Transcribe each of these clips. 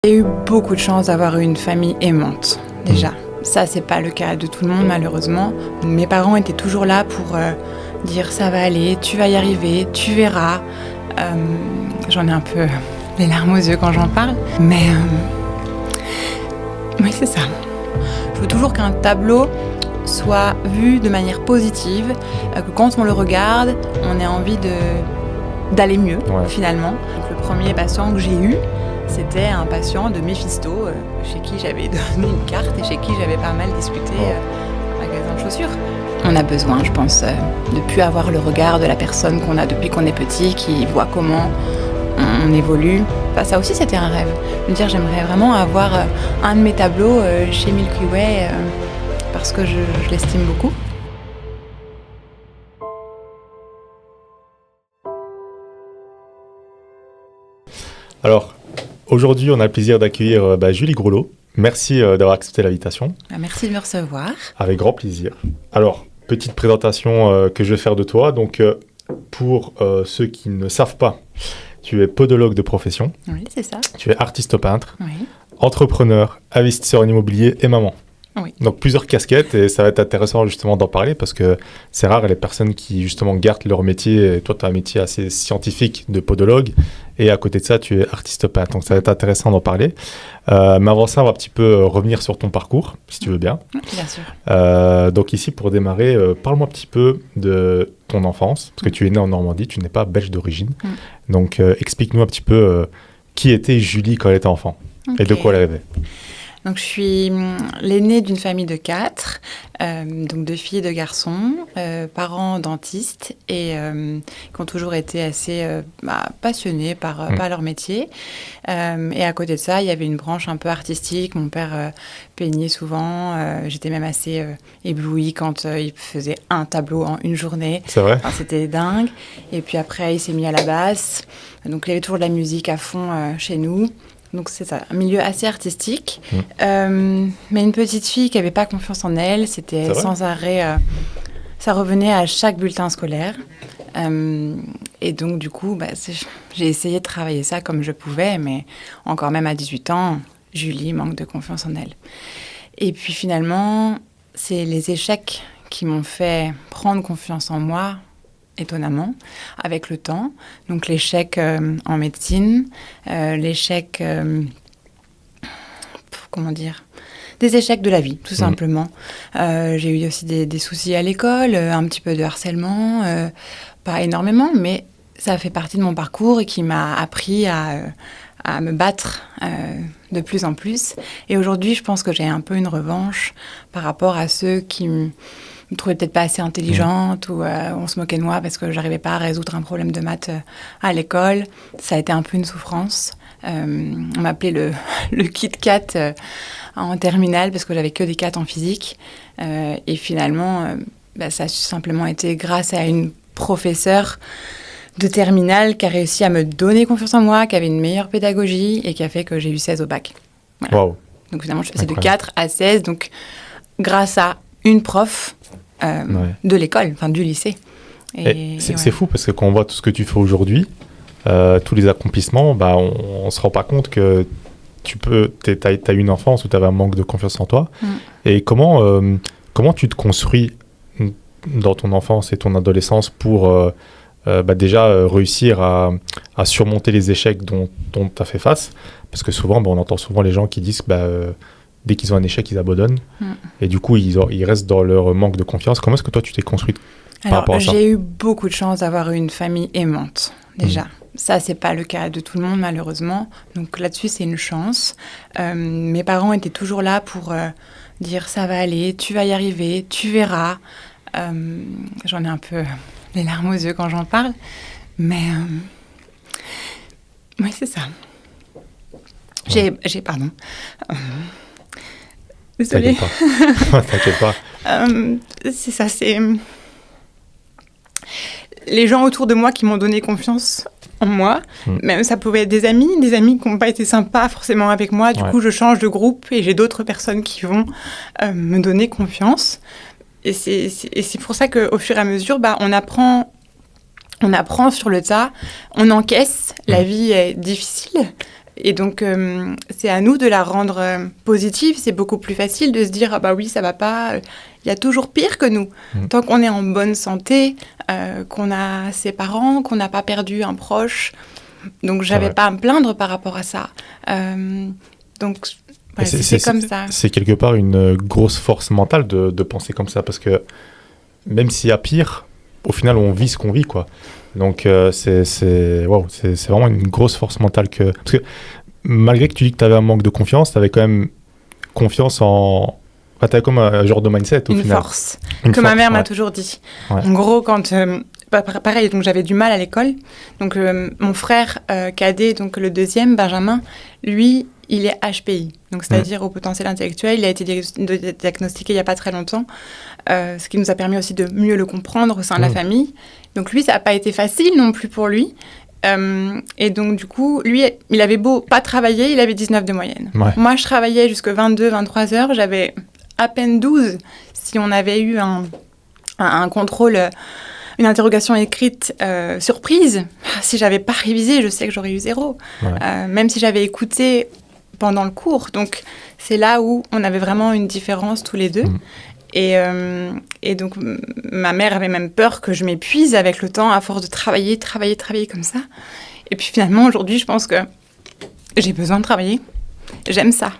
J'ai eu beaucoup de chance d'avoir eu une famille aimante, déjà. Ça, c'est pas le cas de tout le monde, malheureusement. Mes parents étaient toujours là pour dire « ça va aller, tu vas y arriver, tu verras ». J'en ai un peu les larmes aux yeux quand j'en parle, mais oui, c'est ça. Je veux toujours qu'un tableau soit vu de manière positive, que quand on le regarde, on ait envie d'aller mieux, finalement. Donc, le premier patient que j'ai eu, c'était un patient de Mephisto, chez qui j'avais donné une carte et chez qui j'avais pas mal discuté en magasin de chaussures. On a besoin, je pense, de ne plus avoir le regard de la personne qu'on a depuis qu'on est petit, qui voit comment on évolue. Enfin, ça aussi, c'était un rêve. De me dire, j'aimerais vraiment avoir un de mes tableaux chez Milky Way, parce que je l'estime beaucoup. Alors, aujourd'hui, on a le plaisir d'accueillir Julie Grolot. Merci d'avoir accepté l'invitation. Merci de me recevoir. Avec grand plaisir. Alors, petite présentation que je vais faire de toi. Donc, pour ceux qui ne savent pas, tu es podologue de profession. Oui, c'est ça. Tu es artiste peintre, Oui. entrepreneur, investisseur en immobilier et maman. Oui. Donc, plusieurs casquettes et ça va être intéressant justement d'en parler parce que c'est rare les personnes qui justement gardent leur métier. Et toi, tu as un métier assez scientifique de podologue et à côté de ça, tu es artiste peintre. Donc, ça va être intéressant d'en parler. Mais avant ça, on va un petit peu revenir sur ton parcours, si tu veux bien. Bien sûr. Donc ici, pour démarrer, parle-moi un petit peu de ton enfance, parce que tu es né en Normandie, tu n'es pas belge d'origine. Donc, explique-nous un petit peu qui était Julie quand elle était enfant et de quoi elle rêvait. Donc, je suis l'aînée d'une famille de 4, donc 2 filles et 2 garçons, parents dentistes et qui ont toujours été assez passionnés par leur métier. Et à côté de ça, il y avait une branche un peu artistique. Mon père peignait souvent. J'étais même assez éblouie quand il faisait un tableau en une journée. C'est vrai ? Enfin, c'était dingue. Et puis après, il s'est mis à la basse. Donc, il y avait toujours de la musique à fond chez nous. Donc c'est ça, un milieu assez artistique, mais une petite fille qui n'avait pas confiance en elle, c'était sans arrêt, ça revenait à chaque bulletin scolaire. Et donc du coup, j'ai essayé de travailler ça comme je pouvais, mais encore même à 18 ans, Julie manque de confiance en elle. Et puis finalement, c'est les échecs qui m'ont fait prendre confiance en moi, étonnamment, avec le temps. Donc l'échec en médecine, l'échec, comment dire, des échecs de la vie, tout simplement. J'ai eu aussi des soucis à l'école, un petit peu de harcèlement, pas énormément, mais ça fait partie de mon parcours et qui m'a appris à me battre de plus en plus. Et aujourd'hui, je pense que j'ai un peu une revanche par rapport à ceux qui me trouvaient peut-être pas assez intelligente ou on se moquait de moi parce que j'arrivais pas à résoudre un problème de maths à l'école. Ça a été un peu une souffrance. On m'appelait le Kit Kat en terminale parce que j'avais que des 4 en physique. Et finalement, ça a simplement été grâce à une professeure de terminale qui a réussi à me donner confiance en moi, qui avait une meilleure pédagogie et qui a fait que j'ai eu 16 au bac. Voilà. Wow. Donc finalement, je passais de 4 à 16. Donc grâce à une prof de l'école, enfin du lycée. C'est fou parce que quand on voit tout ce que tu fais aujourd'hui, tous les accomplissements, on ne se rend pas compte que tu as eu une enfance où tu avais un manque de confiance en toi. Et comment tu te construis dans ton enfance et ton adolescence pour déjà réussir à surmonter les échecs dont tu as fait face? Parce que souvent, on entend souvent les gens qui disent dès qu'ils ont un échec, ils abandonnent. Et du coup, ils restent dans leur manque de confiance. Comment est-ce que toi, tu t'es construite par rapport à ça? J'ai eu beaucoup de chance d'avoir eu une famille aimante, déjà. Ça, c'est pas le cas de tout le monde, malheureusement. Donc là-dessus, c'est une chance. Mes parents étaient toujours là pour dire « ça va aller, tu vas y arriver, tu verras ». J'en ai un peu les larmes aux yeux quand j'en parle. Mais oui, c'est ça. Pardon. Désolée. T'inquiète pas. C'est ça, c'est les gens autour de moi qui m'ont donné confiance en moi. Même ça pouvait être des amis qui n'ont pas été sympas forcément avec moi. Du coup, je change de groupe et j'ai d'autres personnes qui vont me donner confiance. Et c'est pour ça qu'au fur et à mesure, on apprend sur le tas, on encaisse. La vie est difficile. Et donc, c'est à nous de la rendre positive. C'est beaucoup plus facile de se dire, ah bah oui, ça va pas. Il y a toujours pire que nous. Tant qu'on est en bonne santé, qu'on a ses parents, qu'on n'a pas perdu un proche. Donc, j'avais pas à me plaindre par rapport à ça. Donc, ouais, c'est comme ça. C'est quelque part une grosse force mentale de penser comme ça. Parce que même s'il y a pire, au final, on vit ce qu'on vit, quoi. Donc, c'est vraiment une grosse force mentale. Parce que malgré que tu dis que tu avais un manque de confiance, tu avais quand même confiance en... Enfin, tu avais comme un genre de mindset, au final. Une force, que ma mère m'a toujours dit. Ouais. En gros, quand... pareil, donc j'avais du mal à l'école. Donc, mon frère cadet, donc le deuxième, Benjamin, lui, il est HPI. Donc, c'est-à-dire au potentiel intellectuel. Il a été diagnostiqué il n'y a pas très longtemps. Ce qui nous a permis aussi de mieux le comprendre au sein de la famille. Donc lui, ça n'a pas été facile non plus pour lui. Et donc du coup, lui, il avait beau pas travailler, il avait 19 de moyenne. Ouais. Moi, je travaillais jusqu'à 22, 23 heures. J'avais à peine 12. Si on avait eu un contrôle, une interrogation écrite surprise, si j'avais pas révisé, je sais que j'aurais eu 0. Ouais. Même si j'avais écouté pendant le cours. Donc c'est là où on avait vraiment une différence tous les deux. Et donc, ma mère avait même peur que je m'épuise avec le temps à force de travailler comme ça. Et puis finalement, aujourd'hui, je pense que j'ai besoin de travailler. J'aime ça.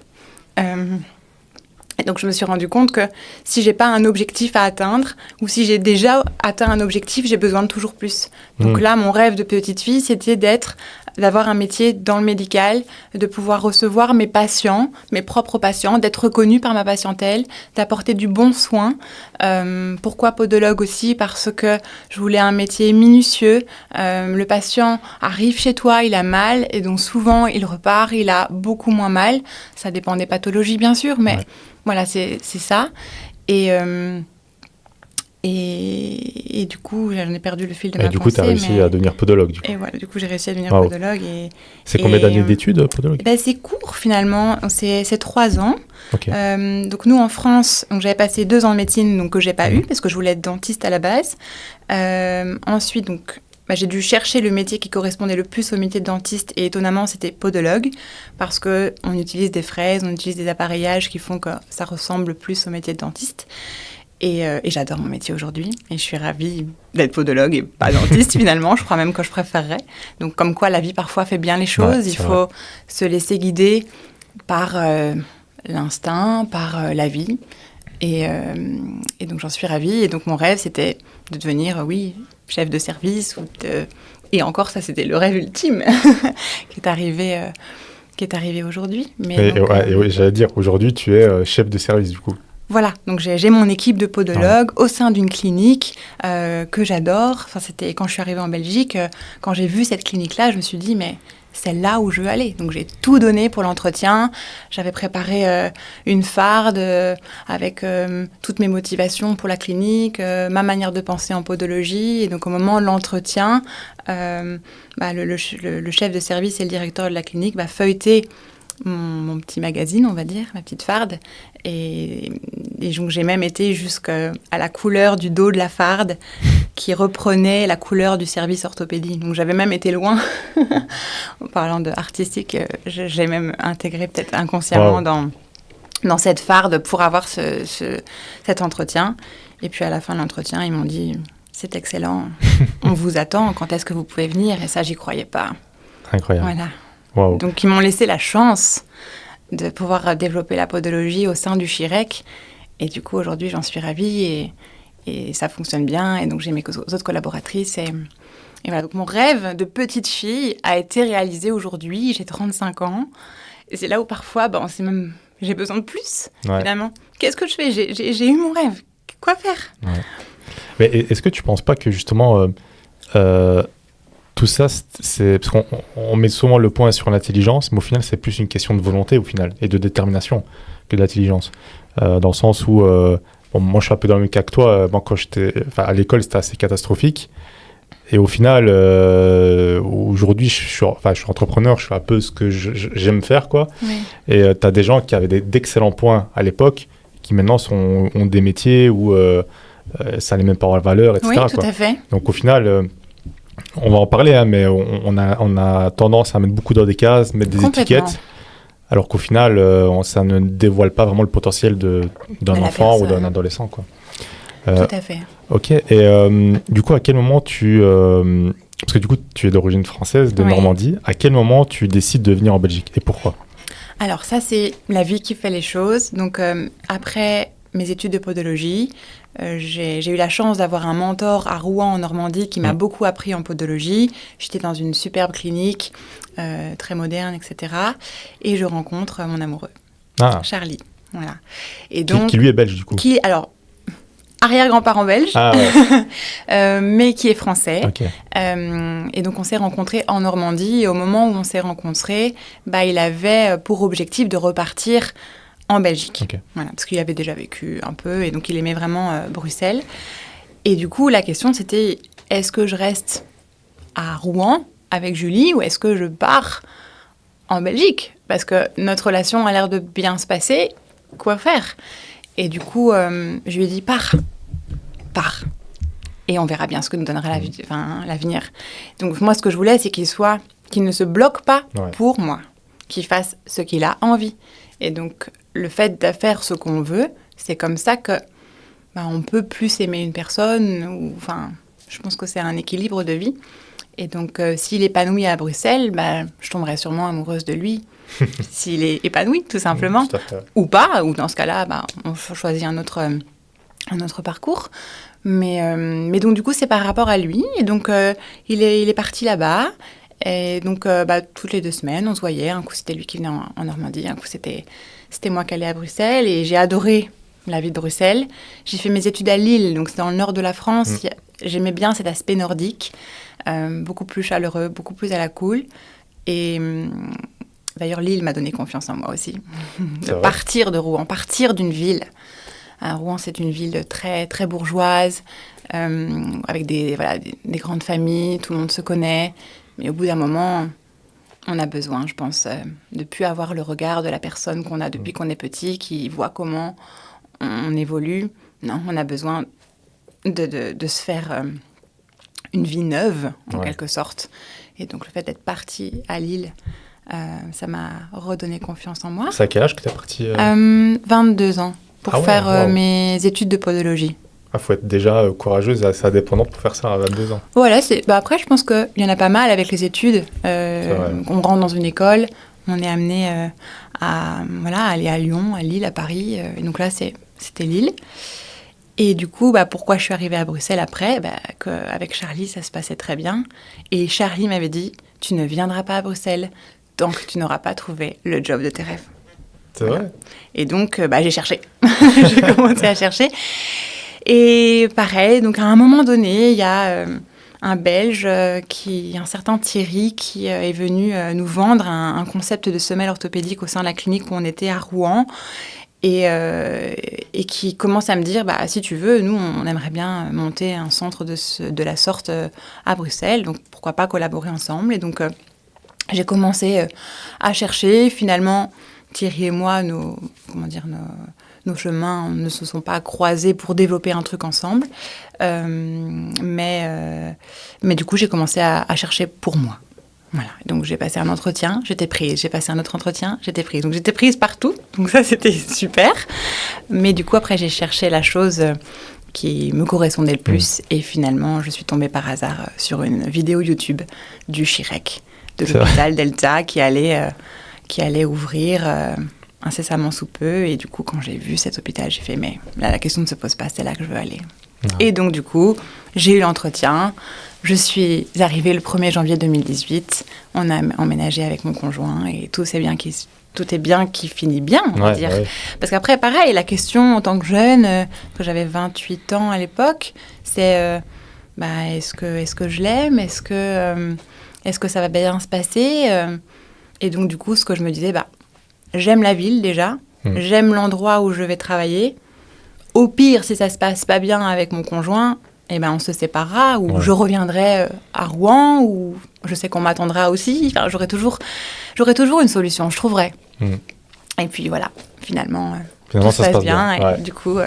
Et donc, je me suis rendu compte que si j'ai pas un objectif à atteindre, ou si j'ai déjà atteint un objectif, j'ai besoin de toujours plus. Donc là, mon rêve de petite fille, c'était d'avoir un métier dans le médical, de pouvoir recevoir mes patients, mes propres patients, d'être reconnue par ma patientèle, d'apporter du bon soin. Pourquoi podologue aussi? Parce que je voulais un métier minutieux. Le patient arrive chez toi, il a mal, et donc souvent, il repart, il a beaucoup moins mal. Ça dépend des pathologies, bien sûr, mais voilà, c'est ça. Et du coup, j'en ai perdu le fil de ma pensée. Et du coup, tu as réussi à devenir podologue, du coup. Et voilà, du coup, j'ai réussi à devenir podologue. C'est combien d'années d'études, podologue? C'est court, finalement. C'est 3 ans. Okay. Donc, nous, en France, j'avais passé 2 ans de médecine, donc, que je n'ai pas eu, parce que je voulais être dentiste à la base. Ensuite, donc... j'ai dû chercher le métier qui correspondait le plus au métier de dentiste et étonnamment, c'était podologue parce qu'on utilise des fraises, on utilise des appareillages qui font que ça ressemble plus au métier de dentiste. Et j'adore mon métier aujourd'hui et je suis ravie d'être podologue et pas dentiste finalement. Je crois même que je préférerais. Donc comme quoi la vie parfois fait bien les choses. Il faut se laisser guider par l'instinct, par la vie. Et donc j'en suis ravie. Et donc mon rêve c'était de devenir, chef de service. Et encore ça c'était le rêve ultime qui est arrivé aujourd'hui. Mais j'allais dire, aujourd'hui tu es chef de service du coup. Voilà, donc j'ai mon équipe de podologues au sein d'une clinique que j'adore. Enfin, c'était quand je suis arrivée en Belgique, quand j'ai vu cette clinique-là, je me suis dit, mais c'est là où je veux aller. Donc, j'ai tout donné pour l'entretien. J'avais préparé une farde avec toutes mes motivations pour la clinique, ma manière de penser en podologie. Et donc, au moment de l'entretien, le chef de service et le directeur de la clinique feuilletaient mon petit magazine, on va dire, ma petite farde. Et donc, j'ai même été jusqu'à la couleur du dos de la farde qui reprenait la couleur du service orthopédie. Donc, j'avais même été loin. En parlant de artistique, j'ai même intégré peut-être inconsciemment dans cette farde pour avoir cet entretien. Et puis, à la fin de l'entretien, ils m'ont dit « C'est excellent, on vous attend, quand est-ce que vous pouvez venir ?» Et ça, j'y croyais pas. Incroyable. Voilà. Wow. Donc, ils m'ont laissé la chance de pouvoir développer la podologie au sein du Chirec. Et du coup, aujourd'hui, j'en suis ravie et ça fonctionne bien. Et donc, j'ai mes autres collaboratrices. Et voilà, donc mon rêve de petite fille a été réalisé aujourd'hui. J'ai 35 ans. Et c'est là où parfois, j'ai besoin de plus, finalement. Qu'est-ce que je fais ? J'ai eu mon rêve. Quoi faire ? Mais est-ce que tu ne penses pas que justement... tout ça, c'est parce qu'on met souvent le point sur l'intelligence, mais au final, c'est plus une question de volonté au final et de détermination que d'intelligence. Dans le sens où, moi, je suis un peu dans le même cas que toi. Quand à l'école, c'était assez catastrophique. Et au final, aujourd'hui, je suis entrepreneur, je fais un peu ce que j'aime faire, quoi. Oui. Et tu as des gens qui avaient d'excellents points à l'époque, qui maintenant ont des métiers où ça n'allait même pas avoir la valeur, etc. Oui, tout à fait. Donc au final... on va en parler, hein, mais on a tendance à mettre beaucoup dans des cases, mettre des étiquettes, alors qu'au final, ça ne dévoile pas vraiment le potentiel d'un enfant ou d'un adolescent, quoi. Tout à fait. Ok, et du coup, à quel moment parce que du coup, tu es d'origine française, de Normandie, à quel moment tu décides de venir en Belgique et pourquoi? Alors ça, c'est la vie qui fait les choses. Donc après mes études de podologie, j'ai eu la chance d'avoir un mentor à Rouen en Normandie qui m'a beaucoup appris en podologie. J'étais dans une superbe clinique, très moderne, etc. Et je rencontre mon amoureux, Charlie. Voilà. Et donc, qui lui est belge du coup. Alors, arrière-grand-parent belge, mais qui est français. Okay. Et donc, on s'est rencontrés en Normandie. Et au moment où on s'est rencontrés, il avait pour objectif de repartir en Belgique. Okay. Voilà, parce qu'il avait déjà vécu un peu et donc il aimait vraiment Bruxelles. Et du coup, la question, c'était est-ce que je reste à Rouen avec Julie ou est-ce que je pars en Belgique? Parce que notre relation a l'air de bien se passer. Quoi faire? Et du coup, je lui ai dit pars. Et on verra bien ce que nous donnera l'avenir. Donc moi, ce que je voulais, c'est qu'il ne se bloque pas pour moi, qu'il fasse ce qu'il a envie. Et donc, le fait de faire ce qu'on veut, c'est comme ça que on peut plus aimer une personne. Je pense que c'est un équilibre de vie. Et donc, s'il est épanoui à Bruxelles, je tomberai sûrement amoureuse de lui. S'il est épanoui, tout simplement. Tout à fait. Ou pas, ou dans ce cas-là, on choisit un autre parcours. Mais donc, du coup, c'est par rapport à lui. Et donc, il est parti là-bas. Et donc, toutes les 2 semaines, on se voyait. Un coup, c'était lui qui venait en Normandie. Un coup, c'était moi qui allais à Bruxelles. Et j'ai adoré la vie de Bruxelles. J'ai fait mes études à Lille, donc c'est dans le nord de la France. J'aimais bien cet aspect nordique. Beaucoup plus chaleureux, beaucoup plus à la cool. Et d'ailleurs, Lille m'a donné confiance en moi aussi. De partir de Rouen, partir d'une ville. Rouen, c'est une ville très, très bourgeoise, avec des grandes familles, tout le monde se connaît. Mais au bout d'un moment, on a besoin, je pense, de ne plus avoir le regard de la personne qu'on a depuis qu'on est petit, qui voit comment on évolue. Non, on a besoin de se faire une vie neuve, en quelque sorte. Et donc, le fait d'être partie à Lille, ça m'a redonné confiance en moi. C'est à quel âge que tu es partie 22 ans, pour faire mes études de podologie. Il faut être déjà courageuse et assez indépendante pour faire ça à 22 ans. Voilà, après, je pense qu'il y en a pas mal avec les études. On rentre dans une école, on est amené à aller à Lyon, à Lille, à Paris. Et donc là, c'était Lille. Et du coup, pourquoi je suis arrivée à Bruxelles après? Avec Charlie, ça se passait très bien. Et Charlie m'avait dit, tu ne viendras pas à Bruxelles tant que tu n'auras pas trouvé le job de tes rêves. C'est vrai. Et donc, j'ai cherché. J'ai commencé à chercher. Et pareil, donc à un moment donné, il y a un Belge, un certain Thierry, qui est venu nous vendre un concept de semelle orthopédique au sein de la clinique où on était à Rouen. Et qui commence à me dire, si tu veux, nous, on aimerait bien monter un centre de la sorte à Bruxelles, donc pourquoi pas collaborer ensemble. Et donc, j'ai commencé à chercher. Finalement, Thierry et moi, nos chemins ne se sont pas croisés pour développer un truc ensemble. Mais du coup, j'ai commencé à chercher pour moi. Voilà, donc j'ai passé un entretien, j'étais prise. J'ai passé un autre entretien, j'étais prise. Donc j'étais prise partout, donc ça c'était super. Mais du coup, après, j'ai cherché la chose qui me correspondait le plus. Et finalement, je suis tombée par hasard sur une vidéo YouTube du Chirec, de l'hôpital Delta, qui allait ouvrir incessamment sous peu. Et du coup, quand j'ai vu cet hôpital, j'ai fait, mais là, la question ne se pose pas, c'est là que je veux aller. Et donc, du coup, j'ai eu l'entretien. Je suis arrivée le 1er janvier 2018. On a emménagé avec mon conjoint et tout est bien qui finit bien, on va dire. Ouais. Parce qu'après, pareil, la question en tant que jeune, que j'avais 28 ans à l'époque, c'est est-ce que je l'aime? Est-ce que ça va bien se passer? Et donc, du coup, ce que je me disais, j'aime la ville déjà, j'aime l'endroit où je vais travailler. Au pire, si ça se passe pas bien avec mon conjoint, on se séparera, ou je reviendrai à Rouen, ou je sais qu'on m'attendra aussi. Enfin, j'aurai toujours une solution, je trouverai. Et puis voilà, finalement tout se passe bien. Et du coup,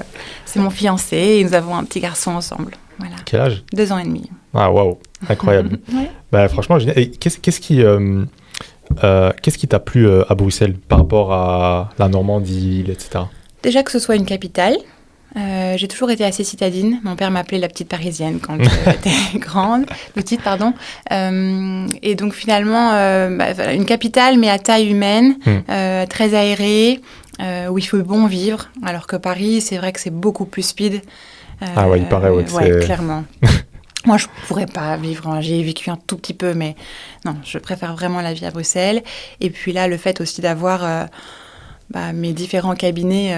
c'est mon fiancé et nous avons un petit garçon ensemble. Voilà. Quel âge? 2 ans et demi. Ah, waouh. Incroyable. Ouais. Bah, franchement, génial. Et qu'est-ce qui t'a plu à Bruxelles par rapport à la Normandie, etc. Déjà que ce soit une capitale. J'ai toujours été assez citadine. Mon père m'appelait la petite parisienne quand j'étais petite, pardon. Et donc finalement, voilà, une capitale, mais à taille humaine, très aérée, où il faut bon vivre. Alors que Paris, c'est vrai que c'est beaucoup plus speed. Ah ouais, il paraît, ouais, clairement. Moi, je pourrais pas vivre. J'y ai vécu un tout petit peu, mais non, je préfère vraiment la vie à Bruxelles. Et puis là, le fait aussi d'avoir mes différents cabinets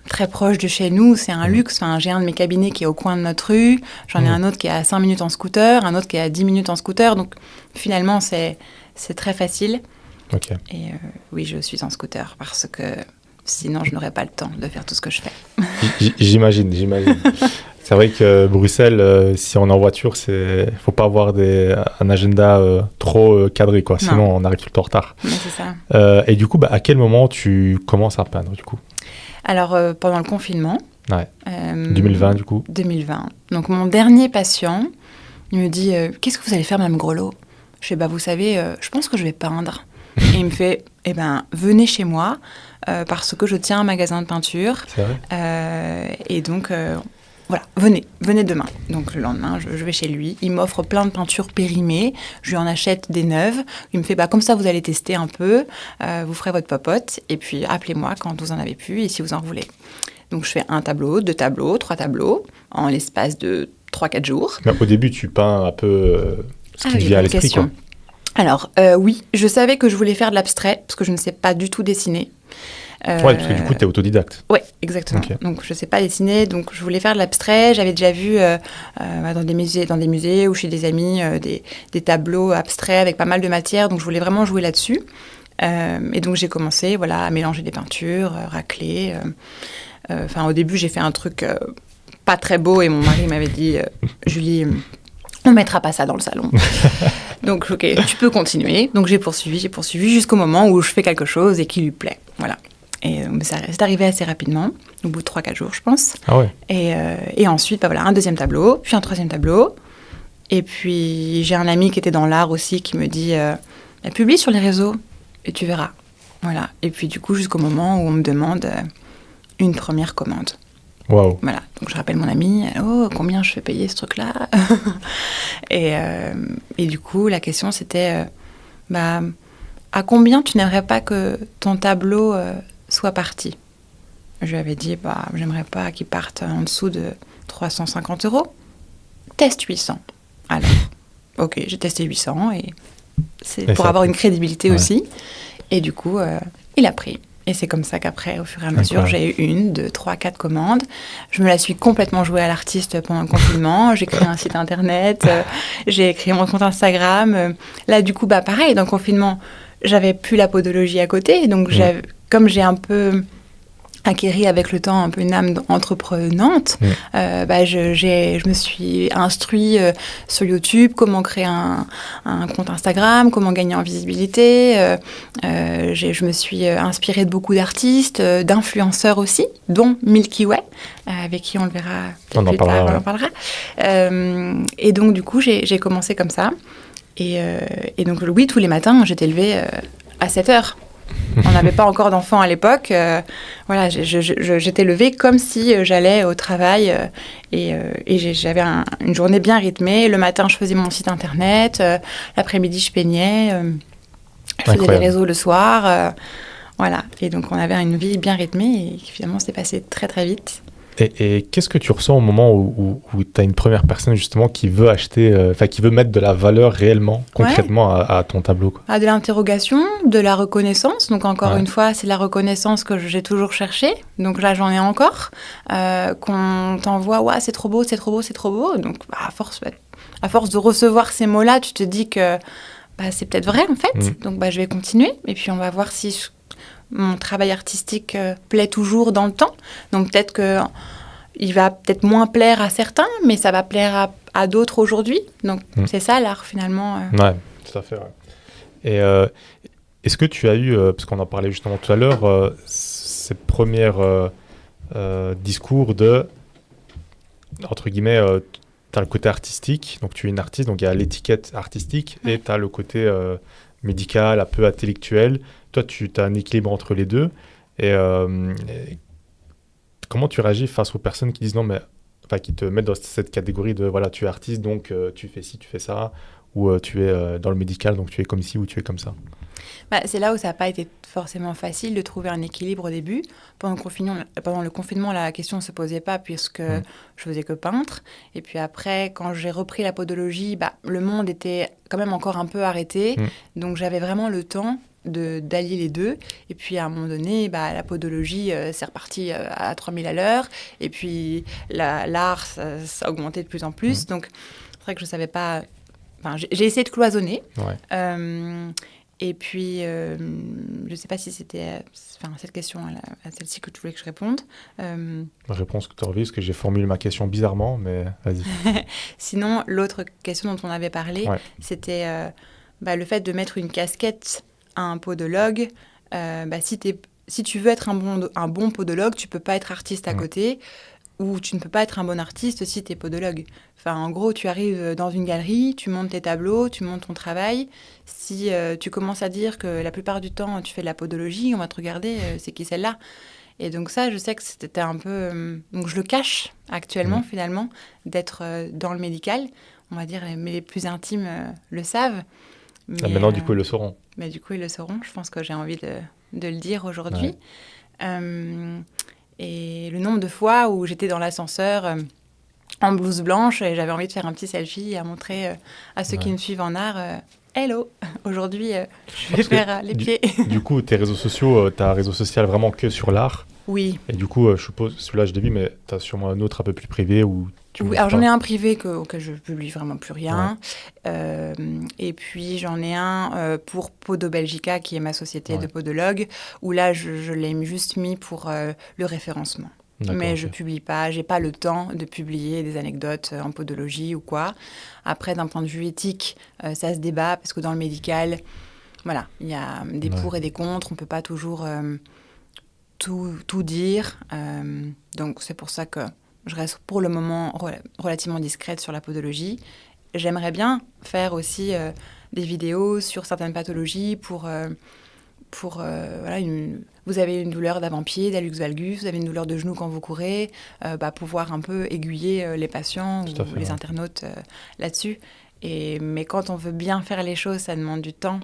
très proches de chez nous, c'est un luxe. Enfin, j'ai un de mes cabinets qui est au coin de notre rue, j'en ai un autre qui est à 5 minutes en scooter, un autre qui est à 10 minutes en scooter. Donc, finalement, c'est très facile. Okay. Et oui, je suis en scooter parce que sinon, je n'aurais pas le temps de faire tout ce que je fais. J'imagine. C'est vrai que Bruxelles, si on est en voiture, faut pas avoir un agenda trop cadré, quoi. Sinon, on arrive tout le temps en retard. Mais c'est ça. Et du coup, à quel moment tu commences à peindre, du coup? Alors, pendant le confinement. Ouais. 2020, du coup. 2020. Donc, mon dernier patient, il me dit « Qu'est-ce que vous allez faire, Mme Grelot ?» Je fais « Vous savez, je pense que je vais peindre. » Et il me fait « venez chez moi, parce que je tiens un magasin de peinture. » C'est vrai. Et donc... voilà, venez demain. Donc le lendemain, je vais chez lui. Il m'offre plein de peintures périmées. Je lui en achète des neuves. Il me fait, comme ça, vous allez tester un peu. Vous ferez votre popote. Et puis, appelez-moi quand vous en avez plus et si vous en voulez. Donc, je fais 1 tableau, 2 tableaux, 3 tableaux en l'espace de 3-4 jours. Mais au début, tu peins un peu ce qui te vient à l'esprit, quoi. Alors, oui, je savais que je voulais faire de l'abstrait parce que je ne sais pas du tout dessiner. Ouais, parce que du coup, tu es autodidacte. Oui, exactement. Okay. Donc, je ne sais pas dessiner, donc je voulais faire de l'abstrait. J'avais déjà vu dans des musées ou chez des amis des tableaux abstraits avec pas mal de matière, donc je voulais vraiment jouer là-dessus. Et donc, j'ai commencé à mélanger des peintures, racler. Au début, j'ai fait un truc pas très beau et mon mari m'avait dit « Julie, on ne mettra pas ça dans le salon. » Donc, OK, tu peux continuer. Donc, j'ai poursuivi jusqu'au moment où je fais quelque chose et qui lui plaît. Voilà. Et c'est arrivé assez rapidement, au bout de 3-4 jours, je pense. Ah ouais. Et ensuite, un 2e tableau, puis un 3e tableau. Et puis, j'ai un ami qui était dans l'art aussi qui me dit publie sur les réseaux et tu verras. Voilà. Et puis, du coup, jusqu'au moment où on me demande une première commande. Waouh. Voilà. Donc, je rappelle mon ami, combien je fais payer ce truc-là? Et du coup, la question, c'était à combien tu n'aimerais pas que ton tableau soit parti? Je lui avais dit, j'aimerais pas qu'il parte en dessous de 350 €. Teste 800. Alors, OK, j'ai testé 800 et c'est pour avoir une crédibilité aussi. Et du coup, il a pris. Et c'est comme ça qu'après, au fur et à mesure, j'ai eu 1, 2, 3, 4 commandes. Je me la suis complètement jouée à l'artiste pendant le confinement. J'ai créé un site internet, j'ai créé mon compte Instagram. Là, du coup, pareil, dans le confinement, j'avais plus la podologie à côté. Donc, comme j'ai un peu acquéri avec le temps un peu une âme entreprenante, je me suis instruit sur YouTube comment créer un compte Instagram, comment gagner en visibilité. Je me suis inspirée de beaucoup d'artistes, d'influenceurs aussi, dont Milky Way, avec qui on le verra plus tard, on en parlera. Et donc, du coup, j'ai commencé comme ça. Et donc, oui, tous les matins, j'étais levée à 7 heures. On n'avait pas encore d'enfants à l'époque. J'étais levée comme si j'allais au travail et j'avais une journée bien rythmée. Le matin, je faisais mon site internet. L'après-midi, je peignais. Je faisais des réseaux le soir. Voilà. Et donc, on avait une vie bien rythmée et finalement, c'est passé très, très vite. Et qu'est-ce que tu ressens au moment où tu as une première personne justement qui veut acheter, qui veut mettre de la valeur réellement, concrètement à ton tableau, quoi. De l'interrogation, de la reconnaissance. Donc encore une fois, c'est la reconnaissance que j'ai toujours cherchée. Donc là, j'en ai encore. Qu'on t'envoie, c'est trop beau, c'est trop beau, c'est trop beau. Donc à force de recevoir ces mots-là, tu te dis que c'est peut-être vrai en fait. Donc je vais continuer et puis on va voir si mon travail artistique plaît toujours dans le temps. Donc peut-être qu'il va peut-être moins plaire à certains, mais ça va plaire à d'autres aujourd'hui. Donc c'est ça l'art finalement. Ouais, tout à fait. Ouais. Et est-ce que tu as eu, parce qu'on en parlait justement tout à l'heure, ces premiers discours de, entre guillemets, le côté artistique, donc tu es une artiste, donc il y a l'étiquette artistique, et tu as le côté médical, un peu intellectuel. Toi, tu as un équilibre entre les deux. Et comment tu réagis face aux personnes qui disent non, mais enfin, qui te mettent dans cette catégorie de voilà, tu es artiste, donc tu fais ci, tu fais ça, ou tu es dans le médical, donc tu es comme ci ou tu es comme ça? C'est là où ça n'a pas été forcément facile de trouver un équilibre au début. Pendant le confinement, la question ne se posait pas puisque je faisais que peindre. Et puis après, quand j'ai repris la podologie, le monde était quand même encore un peu arrêté. Donc j'avais vraiment le temps d'allier les deux. Et puis à un moment donné, la podologie, c'est reparti à 3000 à l'heure. Et puis l'art, ça a augmenté de plus en plus. Donc c'est vrai que je ne savais pas... Enfin, j'ai essayé de cloisonner. Ouais. Et puis, je ne sais pas si c'était cette question à celle-ci que tu voulais que je réponde. La réponse que tu as envie, parce que j'ai formulé ma question bizarrement, mais vas-y. Sinon, l'autre question dont on avait parlé, c'était le fait de mettre une casquette à un podologue. Si tu veux être un bon podologue, tu ne peux pas être artiste à côté. Ou tu ne peux pas être un bon artiste si tu es podologue. Enfin, en gros, tu arrives dans une galerie, tu montes tes tableaux, tu montes ton travail. Si tu commences à dire que la plupart du temps, tu fais de la podologie, on va te regarder, c'est qui celle-là? Et donc ça, je sais que c'était un peu... donc je le cache actuellement, finalement, d'être dans le médical. On va dire, mais les plus intimes le savent. Mais, maintenant, du coup, ils le sauront. Mais du coup, ils le sauront. Je pense que j'ai envie de le dire aujourd'hui. Ouais. Et le nombre de fois où j'étais dans l'ascenseur en blouse blanche et j'avais envie de faire un petit selfie et à montrer à ceux qui me suivent en art, hello, aujourd'hui je vais faire les pieds. Du coup, tes réseaux sociaux, tu as un réseau social vraiment que sur l'art. Oui. Et du coup, je suppose, celui-là je l'ai vu, mais tu as sûrement un autre un peu plus privé où oui, alors j'en ai un privé auquel je publie vraiment plus rien. Ouais. Et puis j'en ai un pour Podo Belgica, qui est ma société de podologue, où là je l'ai juste mis pour le référencement. Mais je publie pas, j'ai pas le temps de publier des anecdotes en podologie ou quoi. Après, d'un point de vue éthique, ça se débat parce que dans le médical, voilà, il y a des pour et des contre, on peut pas toujours tout dire. Donc c'est pour ça que je reste pour le moment relativement discrète sur la podologie. J'aimerais bien faire aussi des vidéos sur certaines pathologies pour vous avez une douleur d'avant-pied, d'hallux valgus, vous avez une douleur de genou quand vous courez, pouvoir un peu aiguiller les patients ou les internautes là-dessus. Mais quand on veut bien faire les choses, ça demande du temps.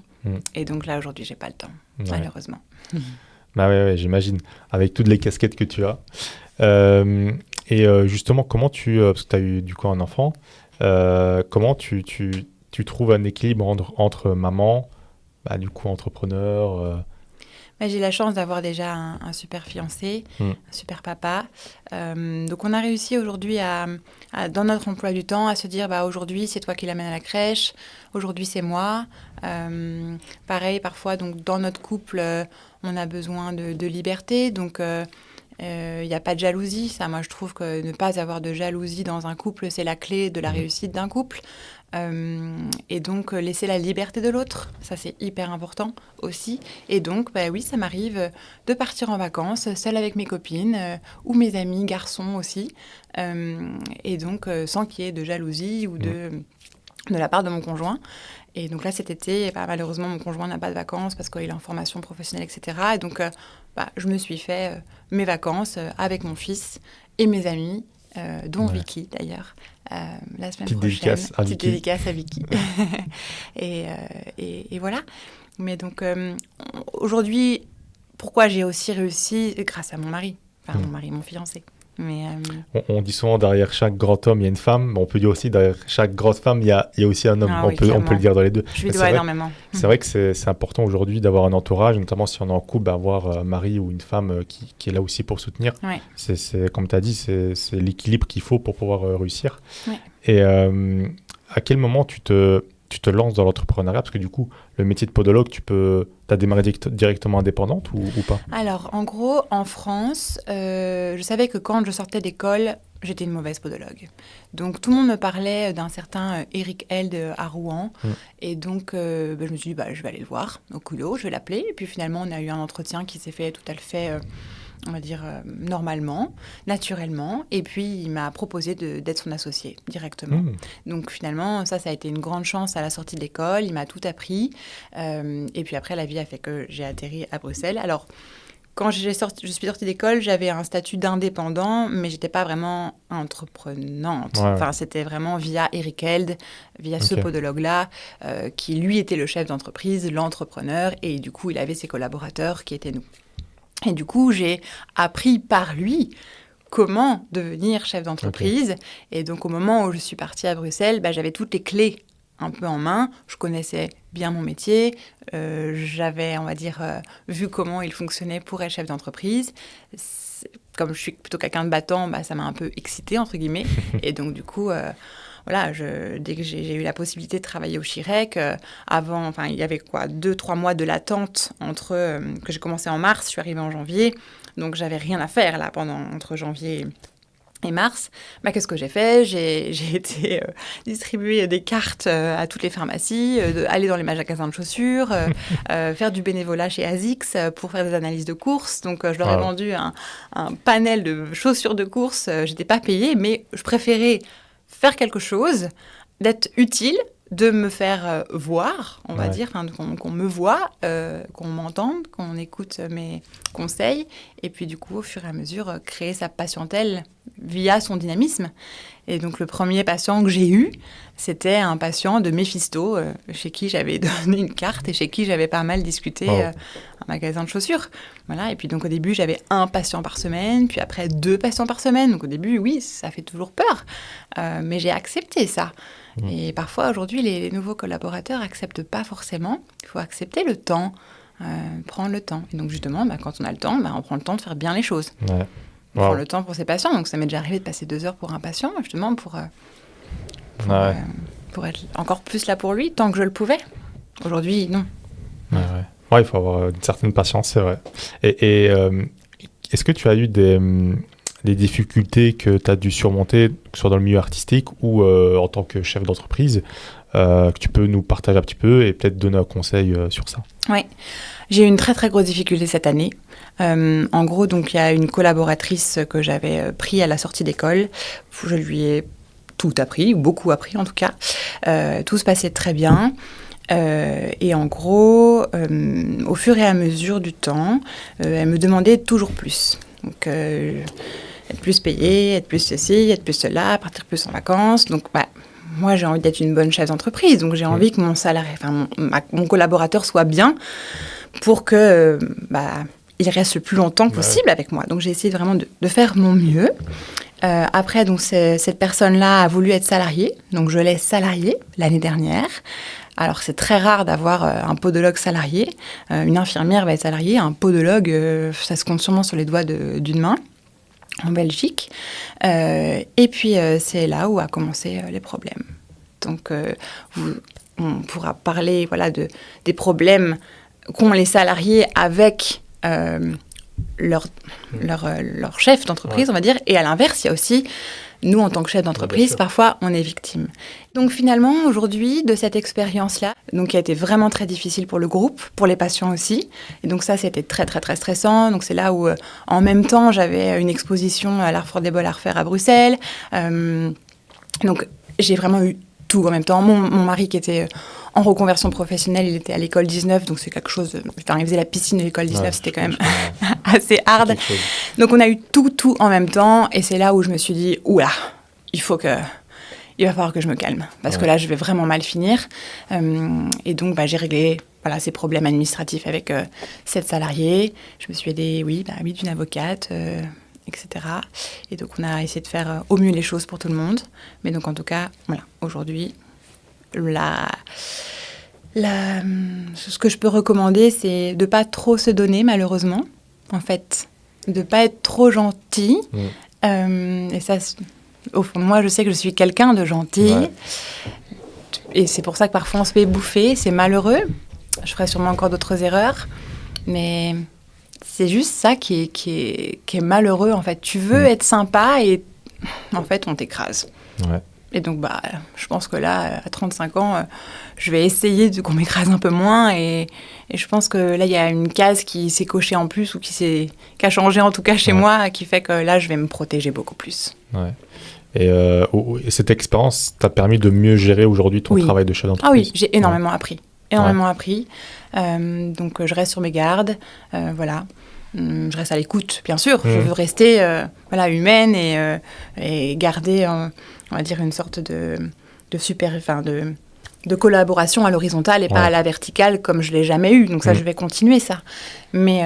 Et donc là, aujourd'hui, j'ai pas le temps, malheureusement. Ouais, j'imagine, avec toutes les casquettes que tu as. Et justement, comment parce que tu as eu du coup un enfant, comment tu trouves un équilibre entre maman, du coup entrepreneur J'ai la chance d'avoir déjà un super fiancé, un super papa. Donc on a réussi aujourd'hui dans notre emploi du temps à se dire aujourd'hui c'est toi qui l'amènes à la crèche, aujourd'hui c'est moi. Pareil, parfois donc, dans notre couple, on a besoin de liberté. Donc il n'y a pas de jalousie. Ça, moi, je trouve que ne pas avoir de jalousie dans un couple, c'est la clé de la réussite d'un couple. Et donc, laisser la liberté de l'autre, ça, c'est hyper important aussi. Et donc, oui, ça m'arrive de partir en vacances, seule avec mes copines ou mes amis garçons aussi. Et donc, sans qu'il y ait de jalousie ou de la part de mon conjoint. Et donc là, cet été, malheureusement, mon conjoint n'a pas de vacances parce qu'il est en formation professionnelle, etc. Et donc, je me suis fait mes vacances avec mon fils et mes amis, dont Vicky, d'ailleurs, la semaine prochaine. Petite dédicace à Vicky. et voilà. Mais donc, aujourd'hui, pourquoi j'ai aussi réussi? Grâce à mon mari. Enfin, mon mari, mon fiancé. Mais on dit souvent derrière chaque grand homme il y a une femme, mais on peut dire aussi derrière chaque grande femme il y a aussi un homme. On peut le dire dans les deux. Je lui dois énormément. C'est vrai que c'est important aujourd'hui d'avoir un entourage, notamment si on est en couple, d'avoir un mari ou une femme qui est là aussi pour soutenir. Ouais. C'est comme tu as dit, c'est l'équilibre qu'il faut pour pouvoir réussir. Ouais. Et à quel moment tu te lances dans l'entrepreneuriat? Parce que du coup, le métier de podologue, t'as démarré directement indépendante ou pas? Alors, en gros, en France, je savais que quand je sortais d'école, j'étais une mauvaise podologue. Donc, tout le monde me parlait d'un certain Eric Held à Rouen. Et donc, je me suis dit, je vais aller le voir au culot, je vais l'appeler. Et puis, finalement, on a eu un entretien qui s'est fait tout à fait on va dire, normalement, naturellement. Et puis, il m'a proposé d'être son associé directement. Donc, finalement, ça a été une grande chance à la sortie de l'école. Il m'a tout appris. Et puis après, la vie a fait que j'ai atterri à Bruxelles. Alors, quand je suis sortie d'école, j'avais un statut d'indépendant, mais j'étais pas vraiment entreprenante. Enfin, c'était vraiment via Eric Held, via ce podologue-là, qui lui était le chef d'entreprise, l'entrepreneur, et du coup, il avait ses collaborateurs qui étaient nous. Et du coup, j'ai appris par lui comment devenir chef d'entreprise. Et donc, au moment où je suis partie à Bruxelles, j'avais toutes les clés un peu en main. Je connaissais bien mon métier. J'avais, on va dire, vu comment il fonctionnait pour être chef d'entreprise. Comme je suis plutôt quelqu'un de battant, ça m'a un peu excitée, entre guillemets. Et donc, du coup, voilà, dès que j'ai eu la possibilité de travailler au Chirec, il y avait 2-3 mois de latente entre que j'ai commencé en mars, je suis arrivée en janvier. Donc, j'avais rien à faire là entre janvier et mars. Qu'est-ce que j'ai fait ? J'ai été distribuer des cartes à toutes les pharmacies, aller dans les magasins de chaussures, faire du bénévolat chez ASICS pour faire des analyses de courses. Donc, je leur ai vendu un panel de chaussures de course. Je n'étais pas payée, mais je préférais faire quelque chose, d'être utile, de me faire voir, on va dire, qu'on me voit, qu'on m'entende, qu'on écoute mes conseils, et puis du coup, au fur et à mesure, créer sa patientèle via son dynamisme. Et donc, le premier patient que j'ai eu, c'était un patient de Mephisto, chez qui j'avais donné une carte et chez qui j'avais pas mal discuté un magasin de chaussures. Voilà. Et puis, donc, au début, j'avais 1 patient par semaine, puis après 2 patients par semaine. Donc, au début, oui, ça fait toujours peur, mais j'ai accepté ça. Et parfois, aujourd'hui, les nouveaux collaborateurs n'acceptent pas forcément. Il faut accepter le temps, prendre le temps. Et donc, justement, quand on a le temps, on prend le temps de faire bien les choses. On prend le temps pour ses patients. Donc, ça m'est déjà arrivé de passer 2 heures pour un patient, justement, pour être encore plus là pour lui, tant que je le pouvais. Aujourd'hui, non. Il faut avoir une certaine patience, c'est vrai. Et est-ce que tu as eu des difficultés que tu as dû surmonter, que ce soit dans le milieu artistique ou en tant que chef d'entreprise, que tu peux nous partager un petit peu et peut-être donner un conseil sur ça ? Oui, j'ai eu une très très grosse difficulté cette année. En gros, donc il y a une collaboratrice que j'avais pris à la sortie d'école. Je lui ai tout appris, beaucoup appris en tout cas. Tout se passait très bien. Et en gros, au fur et à mesure du temps, elle me demandait toujours plus. Donc, être plus payée, être plus ceci, être plus cela, partir plus en vacances. Donc, moi, j'ai envie d'être une bonne chef d'entreprise. Donc, j'ai envie que mon salarié, mon collaborateur soit bien pour que il reste le plus longtemps possible avec moi. Donc, j'ai essayé vraiment de faire mon mieux. Après, donc, cette personne-là a voulu être salariée. Donc, je l'ai salariée l'année dernière. Alors, c'est très rare d'avoir un podologue salarié. Une infirmière va être salariée. Un podologue, ça se compte sûrement sur les doigts d'une main en Belgique. Et puis, c'est là où a commencé les problèmes. Donc, on pourra parler des problèmes qu'ont les salariés avec leur chef d'entreprise, on va dire. Et à l'inverse, il y a aussi, nous, en tant que chef d'entreprise, parfois, on est victime. Donc finalement, aujourd'hui, de cette expérience-là, donc qui a été vraiment très difficile pour le groupe, pour les patients aussi. Et donc ça, c'était très, très, très stressant. Donc c'est là où, en même temps, j'avais une exposition à l'Art for des Beaux-Arts à Bruxelles. Donc j'ai vraiment eu tout en même temps. Mon mari qui était en reconversion professionnelle, il était à l'école 19, donc c'est quelque chose... il faisait la piscine de l'école 19, c'était quand même assez hard. Donc on a eu tout en même temps, et c'est là où je me suis dit, oula, il va falloir que je me calme, parce que là, je vais vraiment mal finir. Et donc, j'ai réglé ces problèmes administratifs avec cette salariée. Je me suis aidée, d'une avocate, etc. Et donc, on a essayé de faire au mieux les choses pour tout le monde. Mais donc, en tout cas, aujourd'hui... ce que je peux recommander, c'est de ne pas trop se donner, malheureusement. En fait, de ne pas être trop gentil. Et ça, au fond de moi, je sais que je suis quelqu'un de gentil. Et c'est pour ça que parfois, on se fait bouffer. C'est malheureux. Je ferai sûrement encore d'autres erreurs. Mais c'est juste ça qui est malheureux, en fait. Tu veux être sympa et, en fait, on t'écrase. Et donc, je pense que là, à 35 ans, je vais essayer qu'on m'écrase un peu moins. Et je pense que là, il y a une case qui s'est cochée en plus ou qui a changé en tout cas chez moi, qui fait que là, je vais me protéger beaucoup plus. Ouais. Et cette expérience t'a permis de mieux gérer aujourd'hui ton travail de chef d'entreprise? Ah oui, j'ai énormément appris. Donc, je reste sur mes gardes. Voilà. Je reste à l'écoute, bien sûr. Je veux rester humaine et garder, on va dire, une sorte de collaboration à l'horizontale et pas à la verticale comme je ne l'ai jamais eu. Donc ça, je vais continuer ça. Mais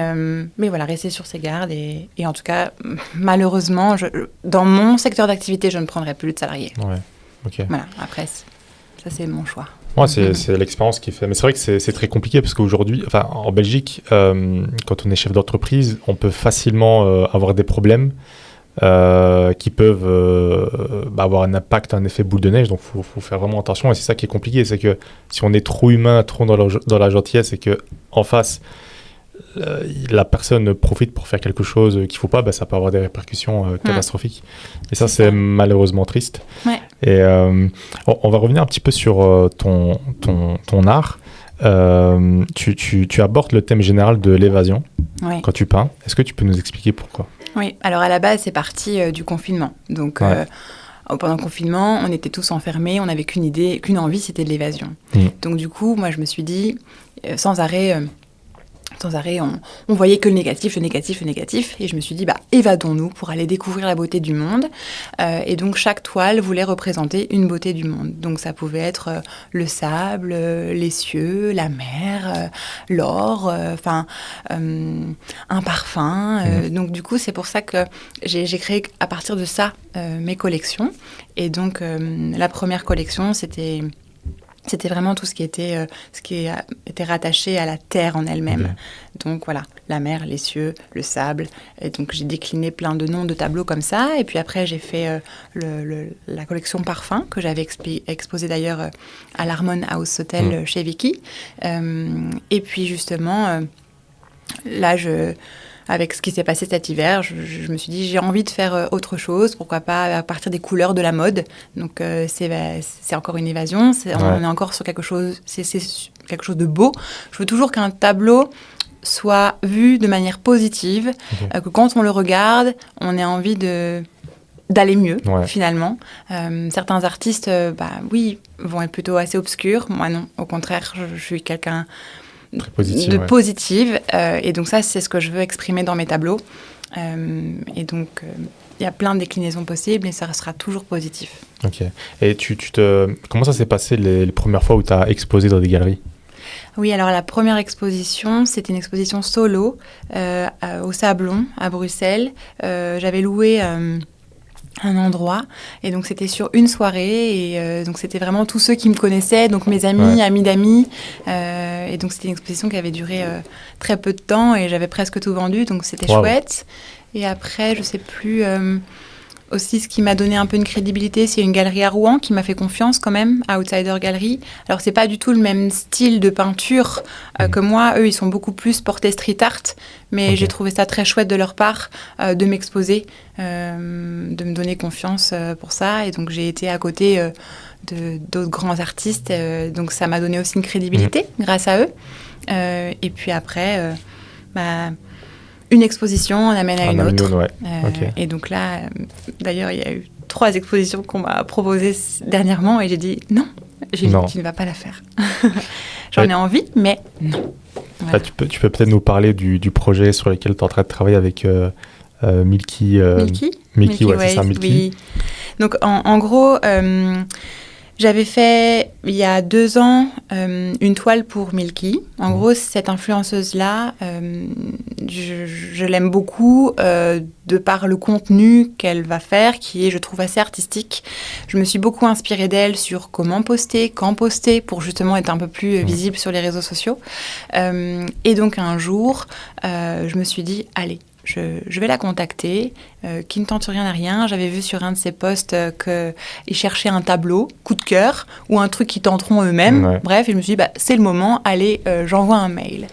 voilà, rester sur ses gardes. Et en tout cas, malheureusement, dans mon secteur d'activité, je ne prendrai plus de salariés. Ouais, ok. Voilà, après, ça, c'est mon choix. Moi, c'est l'expérience qui fait. Mais c'est vrai que c'est très compliqué parce qu'aujourd'hui, en Belgique, quand on est chef d'entreprise, on peut facilement avoir des problèmes qui peuvent avoir un impact, un effet boule de neige. Donc, il faut faire vraiment attention. Et c'est ça qui est compliqué. C'est que si on est trop humain, trop dans la gentillesse et qu'en face, la personne profite pour faire quelque chose qu'il ne faut pas, ça peut avoir des répercussions catastrophiques. Et ça, c'est malheureusement triste. Ouais. Et on va revenir un petit peu sur ton art. Tu abordes le thème général de l'évasion quand tu peins. Est-ce que tu peux nous expliquer pourquoi? Oui, alors à la base, c'est parti du confinement. Donc, pendant le confinement, on était tous enfermés, on n'avait qu'une idée, qu'une envie, c'était de l'évasion. Donc du coup, moi, je me suis dit, sans arrêt, on voyait que le négatif. Et je me suis dit, évadons-nous pour aller découvrir la beauté du monde. Et donc, chaque toile voulait représenter une beauté du monde. Donc, ça pouvait être le sable, les cieux, la mer, l'or, un parfum. Donc, du coup, c'est pour ça que j'ai créé à partir de ça mes collections. Et donc, la première collection, c'était vraiment tout ce qui était rattaché à la terre en elle-même. Donc voilà, la mer, les cieux, le sable. Et donc j'ai décliné plein de noms de tableaux comme ça. Et puis après, j'ai fait la collection parfum que j'avais exposée d'ailleurs à l'Harmon House Hotel chez Vicky. Et puis justement, là, avec ce qui s'est passé cet hiver, je me suis dit, j'ai envie de faire autre chose, pourquoi pas à partir des couleurs de la mode. Donc, c'est encore une évasion, on est encore sur quelque chose, c'est quelque chose de beau. Je veux toujours qu'un tableau soit vu de manière positive, que quand on le regarde, on ait envie d'aller mieux, finalement. Certains artistes, vont être plutôt assez obscurs. Moi, non. Au contraire, je suis quelqu'un positive. Et donc ça, c'est ce que je veux exprimer dans mes tableaux. Et donc, il y a plein de déclinaisons possibles et ça sera toujours positif. Ok. Et comment ça s'est passé les premières fois où tu as exposé dans des galeries? Oui, alors la première exposition, c'était une exposition solo au Sablon, à Bruxelles. J'avais loué un endroit et donc c'était sur une soirée et donc c'était vraiment tous ceux qui me connaissaient, donc mes amis, amis d'amis, et donc c'était une exposition qui avait duré très peu de temps et j'avais presque tout vendu, donc c'était chouette. Et après, je sais plus, aussi ce qui m'a donné un peu une crédibilité, c'est une galerie à Rouen qui m'a fait confiance quand même, Outsider Gallery. Alors c'est pas du tout le même style de peinture que moi, eux ils sont beaucoup plus portés street art, mais j'ai trouvé ça très chouette de leur part de m'exposer, de me donner confiance pour ça, et donc j'ai été à côté d'autres grands artistes, donc ça m'a donné aussi une crédibilité grâce à eux. Et puis après, une exposition en amène à une autre. Et donc là, d'ailleurs, il y a eu 3 expositions qu'on m'a proposées dernièrement et j'ai dit non, tu ne vas pas la faire. J'en ai envie, mais non. Voilà. Tu peux peut-être nous parler du projet sur lequel tu es en train de travailler avec Milky. Milky, ouais, c'est ça, Milky. Oui. Donc en gros, j'avais fait, il y a 2 ans, une toile pour Milky. En gros, cette influenceuse-là, je l'aime beaucoup de par le contenu qu'elle va faire, qui est, je trouve, assez artistique. Je me suis beaucoup inspirée d'elle sur comment poster, quand poster, pour justement être un peu plus visible sur les réseaux sociaux. Et donc, un jour, je me suis dit, allez, je vais la contacter, qui ne tente rien à rien. J'avais vu sur un de ses posts qu'ils cherchaient un tableau, coup de cœur, ou un truc qu'ils tenteront eux-mêmes. Ouais. Bref, et je me suis dit, c'est le moment, allez, j'envoie un mail.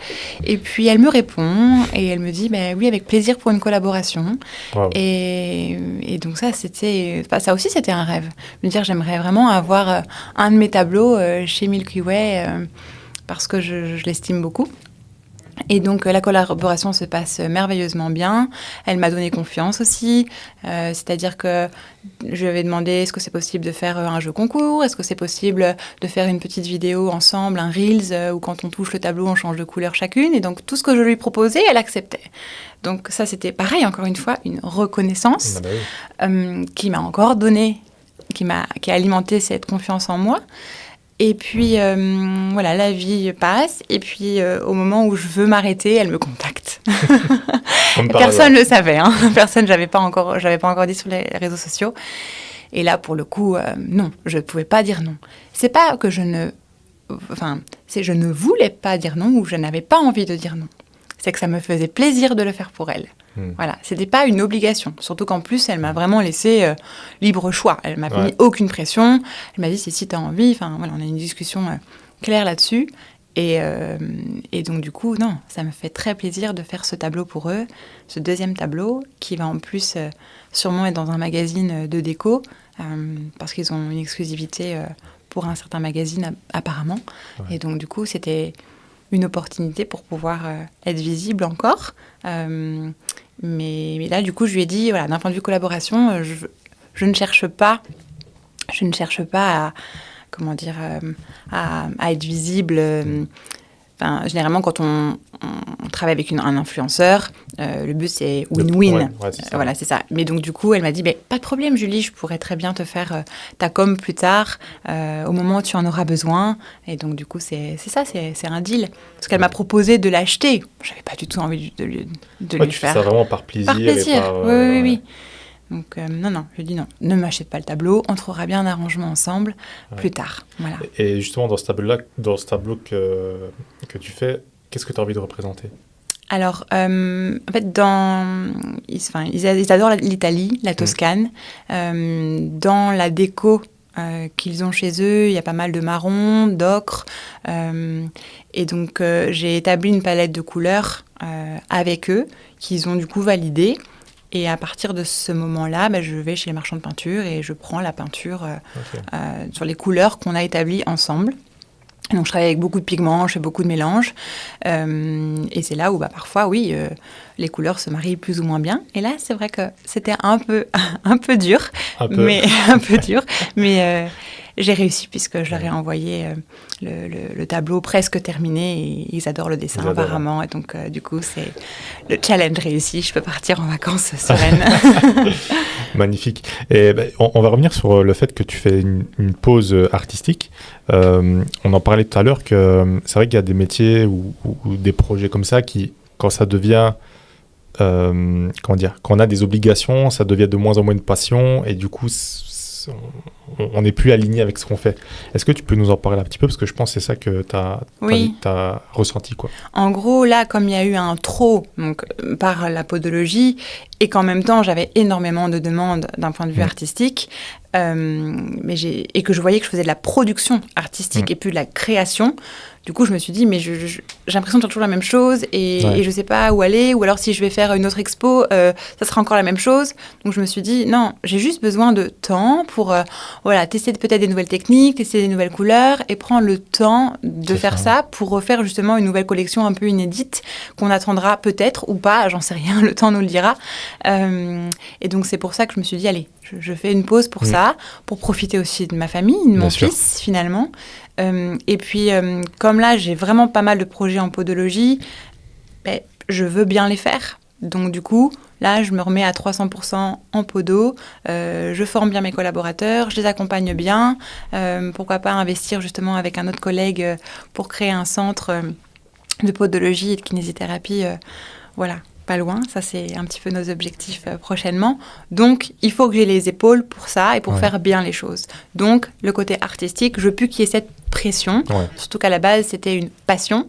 Et puis elle me répond, et elle me dit, oui, avec plaisir pour une collaboration. Wow. Et donc ça, ça aussi, c'était un rêve. Me dire, j'aimerais vraiment avoir un de mes tableaux chez Milky Way, parce que je l'estime beaucoup. Et donc, la collaboration se passe merveilleusement bien. Elle m'a donné confiance aussi. C'est-à-dire que je lui avais demandé, est-ce que c'est possible de faire un jeu concours ? Est-ce que c'est possible de faire une petite vidéo ensemble, un Reels, où quand on touche le tableau, on change de couleur chacune ? Et donc, tout ce que je lui proposais, elle acceptait. Donc, ça, c'était pareil, encore une fois, une reconnaissance qui m'a encore donné, qui a alimenté cette confiance en moi. Et puis, voilà, la vie passe. Et puis, au moment où je veux m'arrêter, elle me contacte. Personne ne le savait. Hein. Personne, j'avais pas encore dit sur les réseaux sociaux. Et là, pour le coup, non, je ne pouvais pas dire non. C'est pas que je ne voulais pas dire non ou je n'avais pas envie de dire non. C'est que ça me faisait plaisir de le faire pour elle. Voilà, c'était pas une obligation. Surtout qu'en plus, elle m'a vraiment laissé libre choix. Elle m'a mis aucune pression. Elle m'a dit, si tu as envie. Enfin, voilà, on a une discussion claire là-dessus. Et donc, du coup, non, ça me fait très plaisir de faire ce tableau pour eux. Ce deuxième tableau, qui va en plus sûrement être dans un magazine de déco, parce qu'ils ont une exclusivité pour un certain magazine, apparemment. Ouais. Et donc, du coup, c'était une opportunité pour pouvoir être visible encore. Mais là, du coup, je lui ai dit, voilà, d'un point de vue collaboration, je ne cherche pas à, comment dire, à être visible. Généralement, quand on travaille avec un influenceur, le but, c'est win-win. C'est ça. Voilà, c'est ça. Mais donc, du coup, elle m'a dit, pas de problème, Julie, je pourrais très bien te faire ta com plus tard, au moment où tu en auras besoin. Et donc, du coup, c'est ça, c'est un deal. Parce qu'elle m'a proposé de l'acheter. Je n'avais pas du tout envie de lui faire. Tu fais ça vraiment par plaisir. Par plaisir, oui. Donc, non, je dis non, ne m'achète pas le tableau, on trouvera bien un arrangement ensemble plus tard. Voilà. Et justement, dans ce tableau que tu fais, qu'est-ce que tu as envie de représenter ? Alors, en fait, ils adorent l'Italie, la Toscane. Dans la déco qu'ils ont chez eux, il y a pas mal de marron, d'ocre. Et donc, j'ai établi une palette de couleurs avec eux, qu'ils ont du coup validée. Et à partir de ce moment-là, je vais chez les marchands de peinture et je prends la peinture sur les couleurs qu'on a établies ensemble. Donc, je travaille avec beaucoup de pigments, je fais beaucoup de mélanges. Et c'est là où, parfois, oui, les couleurs se marient plus ou moins bien. Et là, c'est vrai que c'était un peu dur. Mais j'ai réussi puisque je leur ai envoyé le tableau presque terminé et ils adorent le dessin apparemment. Et donc, du coup, c'est le challenge réussi. Je peux partir en vacances sereine. Magnifique. Et on va revenir sur le fait que tu fais une pause artistique. On en parlait tout à l'heure que c'est vrai qu'il y a des métiers ou des projets comme ça qui, quand ça devient... quand on a des obligations, ça devient de moins en moins une passion et du coup... on n'est plus aligné avec ce qu'on fait. Est-ce que tu peux nous en parler un petit peu ? Parce que je pense que c'est ça que tu as ressenti, quoi. En gros, là, comme il y a eu un trop par la podologie et qu'en même temps, j'avais énormément de demandes d'un point de vue artistique, et que je voyais que je faisais de la production artistique et plus de la création, du coup, je me suis dit, mais j'ai l'impression de faire toujours la même chose et je ne sais pas où aller. Ou alors, si je vais faire une autre expo, ça sera encore la même chose. Donc, je me suis dit, non, j'ai juste besoin de temps pour tester peut-être des nouvelles techniques, tester des nouvelles couleurs et prendre le temps de faire ça pour refaire justement une nouvelle collection un peu inédite qu'on attendra peut-être ou pas, j'en sais rien, le temps nous le dira. Et donc, c'est pour ça que je me suis dit, allez, je fais une pause pour ça, pour profiter aussi de ma famille, de mon fils, finalement. Et puis, comme là, j'ai vraiment pas mal de projets en podologie, je veux bien les faire. Donc, du coup, là, je me remets à 300% en podo. Je forme bien mes collaborateurs, je les accompagne bien. Pourquoi pas investir justement avec un autre collègue pour créer un centre de podologie et de kinésithérapie. Pas loin. Ça, c'est un petit peu nos objectifs prochainement. Donc, il faut que j'ai les épaules pour ça et pour faire bien les choses. Donc, le côté artistique, je veux plus qu'il y ait cette pression. Surtout qu'à la base, c'était une passion.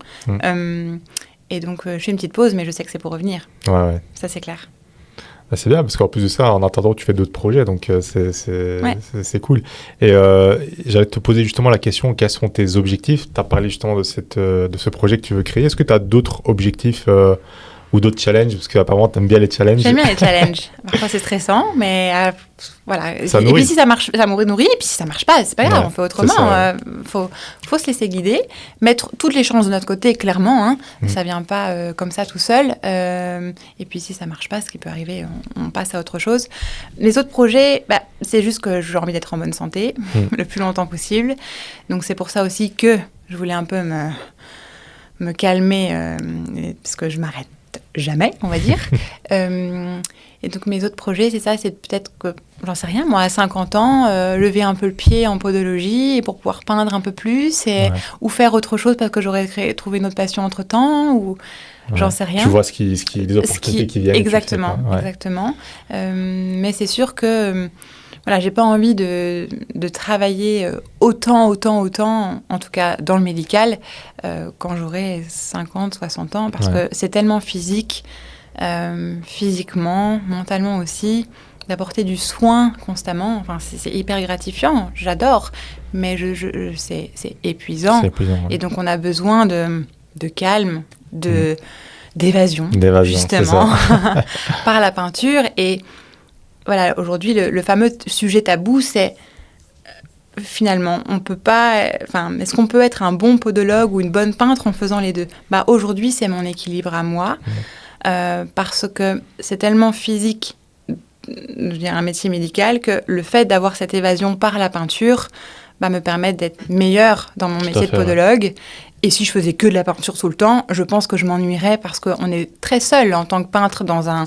Et donc, je fais une petite pause, mais je sais que c'est pour revenir. Ouais. Ça, c'est clair. C'est bien, parce qu'en plus de ça, en attendant, tu fais d'autres projets, donc c'est cool. Et j'allais te poser justement la question, quels sont tes objectifs? Tu as parlé justement de ce projet que tu veux créer. Est-ce que tu as d'autres objectifs ou d'autres challenges? Parce qu'apparemment, tu aimes bien les challenges. J'aime bien les challenges. Parfois, c'est stressant, mais voilà. Ça et puis, si ça marche, ça me nourrit. Et puis, si ça marche pas, c'est pas grave, on fait autrement. Faut se laisser guider. Mettre toutes les chances de notre côté, clairement. Hein. Ça vient pas comme ça tout seul. Et puis, si ça marche pas, ce qui peut arriver, on passe à autre chose. Les autres projets, c'est juste que j'ai envie d'être en bonne santé le plus longtemps possible. Donc, c'est pour ça aussi que je voulais un peu me calmer, parce que je m'arrête jamais, on va dire. Et donc, mes autres projets, c'est ça, c'est peut-être que, j'en sais rien, moi, à 50 ans, lever un peu le pied en podologie et pour pouvoir peindre un peu plus ou faire autre chose parce que j'aurais trouvé une autre passion entre-temps ou j'en sais rien. Tu vois les opportunités qui viennent. Exactement, exactement. Mais c'est sûr que voilà, j'ai pas envie de travailler autant, en tout cas dans le médical, quand j'aurai 50, 60 ans, parce que c'est tellement physique, physiquement, mentalement aussi, d'apporter du soin constamment. Enfin, c'est hyper gratifiant, j'adore, mais c'est épuisant. Et donc, on a besoin de calme, d'évasion, justement, par la peinture. Et voilà, aujourd'hui, le fameux sujet tabou, c'est finalement, on peut pas. Est-ce qu'on peut être un bon podologue ou une bonne peintre en faisant les deux? Aujourd'hui, c'est mon équilibre à moi, parce que c'est tellement physique, je veux dire, un métier médical, que le fait d'avoir cette évasion par la peinture me permet d'être meilleure dans mon métier de podologue. Ouais. Et si je faisais que de la peinture tout le temps, je pense que je m'ennuierais parce qu'on est très seul en tant que peintre dans un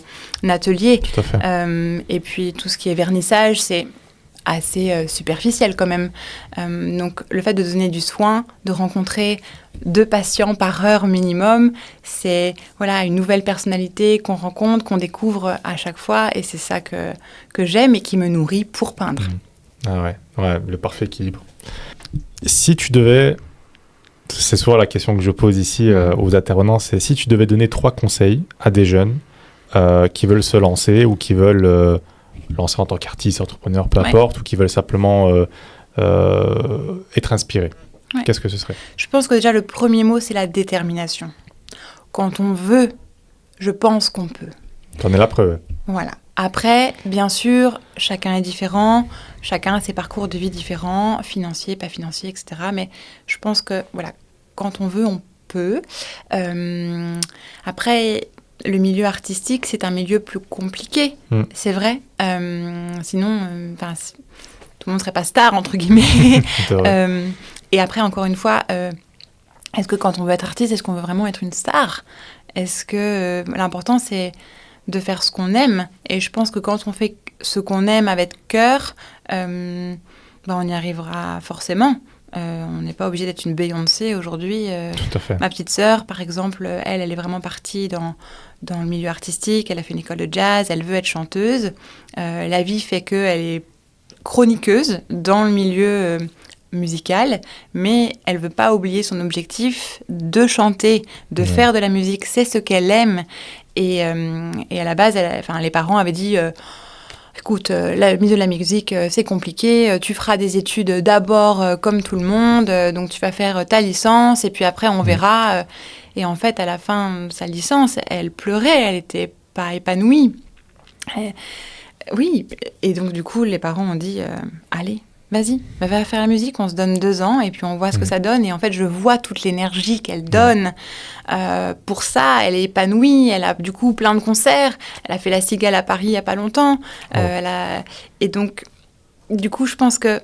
atelier. Tout à fait. Et puis tout ce qui est vernissage, c'est assez superficiel quand même. Donc le fait de donner du soin, de rencontrer 2 patients par heure minimum, c'est une nouvelle personnalité qu'on rencontre, qu'on découvre à chaque fois. Et c'est ça que j'aime et qui me nourrit pour peindre. Ah ouais, le parfait équilibre. Si tu devais... C'est souvent la question que je pose ici aux intervenants, c'est si tu devais donner 3 conseils à des jeunes qui veulent se lancer ou qui veulent lancer en tant qu'artiste, entrepreneur, peu importe, ou qui veulent simplement être inspirés, qu'est-ce que ce serait? Je pense que déjà le premier mot, c'est la détermination. Quand on veut, je pense qu'on peut. T'en es la preuve. Voilà. Après, bien sûr, chacun est différent, chacun a ses parcours de vie différents, financiers, pas financiers, etc. Mais je pense que, quand on veut, on peut. Après, le milieu artistique, c'est un milieu plus compliqué, c'est vrai. Sinon, tout le monde ne serait pas star, entre guillemets. Et après, encore une fois, est-ce que quand on veut être artiste, est-ce qu'on veut vraiment être une star? Est-ce que l'important, c'est de faire ce qu'on aime? Et je pense que quand on fait ce qu'on aime avec cœur, on y arrivera forcément. On n'est pas obligé d'être une Beyoncé aujourd'hui. Tout à fait. Ma petite sœur, par exemple, elle est vraiment partie dans le milieu artistique. Elle a fait une école de jazz, elle veut être chanteuse. La vie fait qu'elle est chroniqueuse dans le milieu musicale, mais elle veut pas oublier son objectif de chanter, de faire de la musique. C'est ce qu'elle aime. Et à la base, les parents avaient dit écoute, le milieu de la musique, c'est compliqué. Tu feras des études d'abord comme tout le monde. Donc, tu vas faire ta licence et puis après, on verra. Et en fait, à la fin de sa licence, elle pleurait. Elle n'était pas épanouie. Oui. Et donc, du coup, les parents ont dit allez, vas-y, va faire la musique. On se donne 2 ans et puis on voit ce que ça donne. Et en fait, je vois toute l'énergie qu'elle donne. Pour ça, elle est épanouie. Elle a du coup plein de concerts. Elle a fait la Cigale à Paris il n'y a pas longtemps. Et donc, du coup, je pense que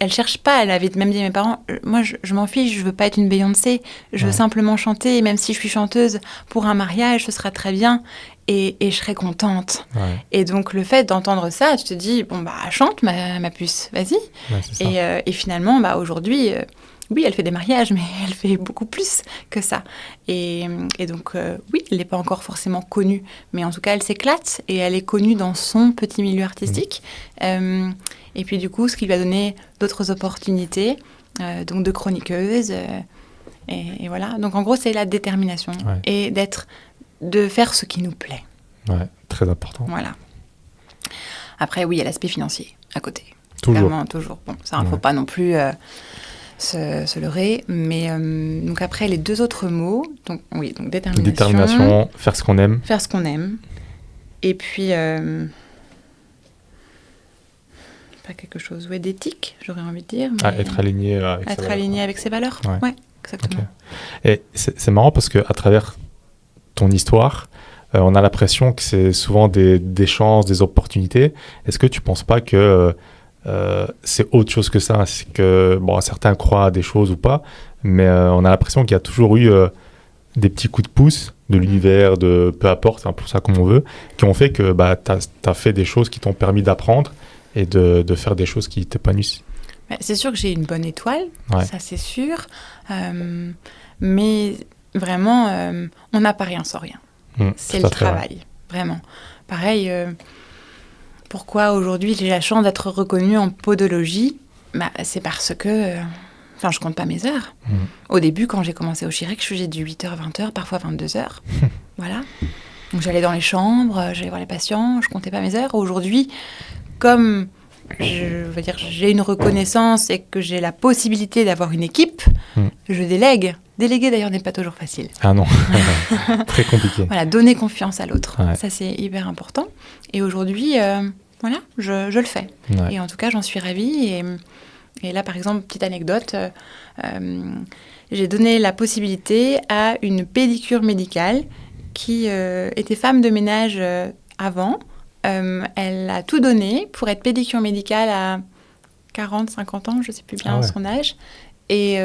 elle cherche pas. Elle avait même dit à mes parents, moi, je m'en fiche. Je veux pas être une Beyoncé. Je veux simplement chanter. Et même si je suis chanteuse pour un mariage, ce sera très bien. Et je serais contente. Et donc, le fait d'entendre ça, tu te dis, chante ma puce, vas-y. Et finalement, aujourd'hui, oui, elle fait des mariages, mais elle fait beaucoup plus que ça. Et donc, oui, elle n'est pas encore forcément connue, mais en tout cas, elle s'éclate et elle est connue dans son petit milieu artistique. Et puis, du coup, ce qui lui a donné d'autres opportunités, donc de chroniqueuse. Et voilà. Donc, en gros, c'est la détermination et de faire ce qui nous plaît. Ouais, très important. Voilà. Après, oui, il y a l'aspect financier à côté. Toujours. Clairement, toujours. Bon, ça, il ne faut pas non plus se leurrer. Mais donc après, les 2 autres mots, donc détermination. Détermination, faire ce qu'on aime. Faire ce qu'on aime. Et puis, pas quelque chose d'éthique, j'aurais envie de dire. Mais être aligné avec ses valeurs. Ouais, exactement. Okay. Et c'est marrant parce qu'à travers ton histoire, on a l'impression que c'est souvent des chances, des opportunités. Est-ce que tu ne penses pas que c'est autre chose que ça? C'est que, certains croient à des choses ou pas, mais on a l'impression qu'il y a toujours eu des petits coups de pouce de l'univers, de peu importe, c'est un peu ça comme on veut, qui ont fait que tu as fait des choses qui t'ont permis d'apprendre et de faire des choses qui t'épanouissent. C'est sûr que j'ai une bonne étoile, ça c'est sûr, mais vraiment, on n'a pas rien sans rien. C'est le travail, vraiment. Pareil, pourquoi aujourd'hui j'ai la chance d'être reconnue en podologie? C'est parce que je compte pas mes heures. Au début, quand j'ai commencé au Chirec, je faisais du 8h, 20h, parfois 22h. Voilà. Donc j'allais dans les chambres, j'allais voir les patients, je comptais pas mes heures. Aujourd'hui, comme j'ai une reconnaissance et que j'ai la possibilité d'avoir une équipe, je délègue. Déléguer, d'ailleurs, n'est pas toujours facile. Ah non, très compliqué. Voilà, donner confiance à l'autre. Ça, c'est hyper important. Et aujourd'hui, je le fais. Ouais. Et en tout cas, j'en suis ravie. Et là, par exemple, petite anecdote, j'ai donné la possibilité à une pédicure médicale qui était femme de ménage avant. Elle a tout donné pour être pédicure médicale à 40, 50 ans, je ne sais plus bien son âge. Et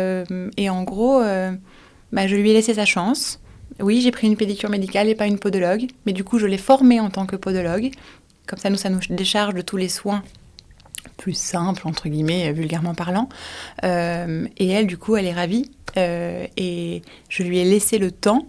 en gros, je lui ai laissé sa chance. Oui, j'ai pris une pédicure médicale et pas une podologue. Mais du coup, je l'ai formée en tant que podologue. Comme ça nous décharge de tous les soins plus simples, entre guillemets, vulgairement parlant. Et elle, du coup, elle est ravie. Et je lui ai laissé le temps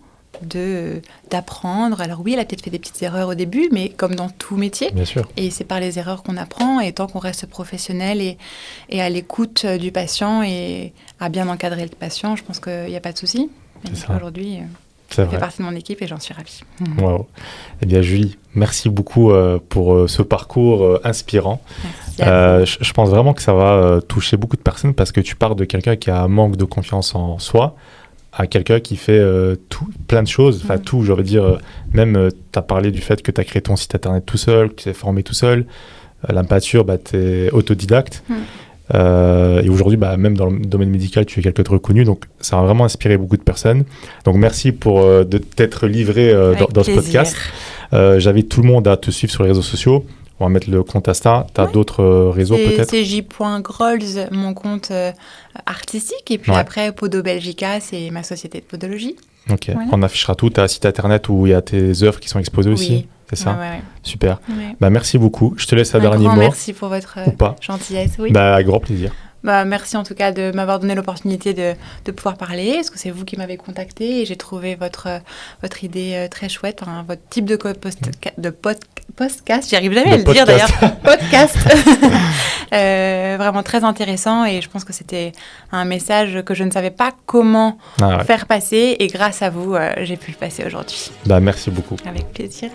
d'apprendre. Alors oui, elle a peut-être fait des petites erreurs au début, mais comme dans tout métier. Bien sûr. Et c'est par les erreurs qu'on apprend. Et tant qu'on reste professionnel et à l'écoute du patient et à bien encadrer le patient, je pense qu'il n'y a pas de souci. Aujourd'hui, ça fait partie de mon équipe et j'en suis ravie. Wow. Eh bien, Julie, merci beaucoup pour ce parcours inspirant. Je pense vraiment que ça va toucher beaucoup de personnes parce que tu pars de quelqu'un qui a un manque de confiance en soi à quelqu'un qui fait plein de choses, enfin tout, j'aurais dire, même tu as parlé du fait que tu as créé ton site internet tout seul, que tu t'es formé tout seul, l'impature, tu es autodidacte, et aujourd'hui, même dans le domaine médical, tu es quelqu'un de reconnu, donc ça a vraiment inspiré beaucoup de personnes. Donc merci pour de t'être livré dans ce podcast. J'invite tout le monde à te suivre sur les réseaux sociaux. On va mettre le compte Insta. Tu as d'autres réseaux peut-être? C'est j.grolls, mon compte artistique. Et puis après, Podo Belgica, c'est ma société de podologie. Ok, voilà. On affichera tout. Tu as un site internet où il y a tes œuvres qui sont exposées aussi? C'est ça? Ouais. Super. Ouais. Merci beaucoup. Je te laisse un dernier mot. Merci pour votre gentillesse. Oui. Avec grand plaisir. Merci en tout cas de m'avoir donné l'opportunité de pouvoir parler, parce que c'est vous qui m'avez contacté et j'ai trouvé votre idée très chouette, votre type de podcast, j'y arrive jamais à le dire d'ailleurs, podcast, vraiment très intéressant et je pense que c'était un message que je ne savais pas comment faire passer et grâce à vous, j'ai pu le passer aujourd'hui. Merci beaucoup. Avec plaisir.